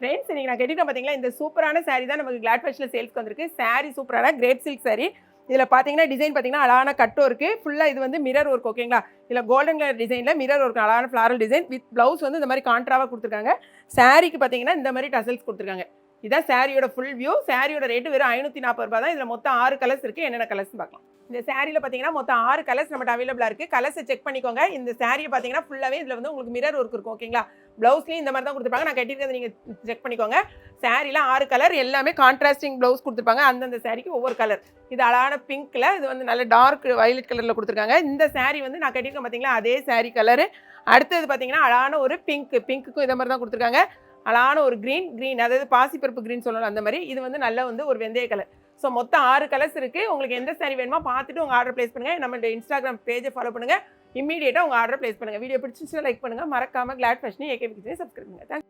Friends இன்னைக்கு நான் கேட்டுட்டேன் பார்த்தீங்களா, இந்த சூப்பரான சாரீ தான் நமக்கு கிளாட் ஃபேஷனில் சேல்ஸ்க்கு வந்திருக்கு. சாரீ சூப்பரான கிரேப் சில்க் சாரீ. இதில் பார்த்தீங்கன்னா டிசைன் பார்த்தீங்கன்னா அழகான கட்டும் இருக்குது. ஃபுல்லாக இது வந்து மிரர் ஒர்க் ஓகேங்களா. இதில் கோல்டன் கலர் டிசைனில் மிரர் ஒர்க் அழகான ஃப்ளாரல் டிசைன் வித் ப்ளவுஸ் வந்து இந்த மாதிரி கான்ட்ராவாக கொடுத்துருக்காங்க. சாரீக்கு பார்த்தீங்கன்னா இந்த மாதிரி டசல்ஸ் கொடுத்துருக்காங்க. இதான் சாரியோட ஃபுல் வியூ. சாரியோட ரேட்டு வெறும் 540 ரூபாய் தான். இதில் மொத்தம் 6 கலர்ஸ் இருக்குது. என்னென்ன கலர்ஸ் பார்க்கலாம். இந்த சாரியில் பார்த்தீங்கன்னா மொத்தம் 6 கலர்ஸ் நம்மகிட்ட அவைலபிளாக இருக்குது. கலர்ஸை செக் பண்ணிக்கோங்க. இந்த சாரியை பார்த்தீங்கன்னா ஃபுல்லாகவே இதில் வந்து உங்களுக்கு மிரர் ஒர்க் இருக்கும் ஓகேங்களா. ப்ளவுஸ்லேயும் இந்த மாதிரி தான் கொடுத்துருப்பாங்க. நான் கட்டியிருக்கிறது நீங்கள் செக் பண்ணிக்கோங்க. சாரியில் 6 கலர் எல்லாமே கான்ட்ராஸ்டிங் ப்ளவுஸ் கொடுத்துருப்பாங்க. அந்தந்த சாரிக்கு ஒவ்வொரு கலர். இது அழகான பிங்க்கில், இது வந்து நல்ல டார்க் வயலட் கலரில் கொடுத்துருக்காங்க. இந்த சாரி வந்து நான் கட்டியிருக்கேன் பார்த்தீங்களா, அதே சாரி கலரு. அடுத்தது பார்த்தீங்கன்னா அழகான ஒரு பிங்க்குக்கும் இதை மாதிரி தான் கொடுத்துருக்காங்க. அழகான ஒரு க்ரீன் அதாவது பாசிப்பருப்பு க்ரீன் சொல்லலாம் அந்த மாதிரி. இது வந்து நல்ல வந்து ஒரு வெந்தய கலர். ஸோ மொத்தம் 6 கலர்ஸ் இருக்குது. உங்களுக்கு எந்த சாரி வேணுமோ பார்த்துட்டு உங்கள் ஆர்டர் ப்ளேஸ் பண்ணுங்கள். நம்மளோட இன்ஸ்டாகிராம் பேஜை ஃபாலோ பண்ணுங்கள். இம்மீடியட்டாக உங்கள் ஆர்டர் ப்ளேஸ் பண்ணுங்கள். வீடியோ பிடிச்சிச்சுன்னா லைக் பண்ணுங்கள். மறக்காமல் கிளாட் ஃபேஷன் ஏகே சப்ஸ்கிரைப் பண்ணுங்கள். தேங்க்ஸ்.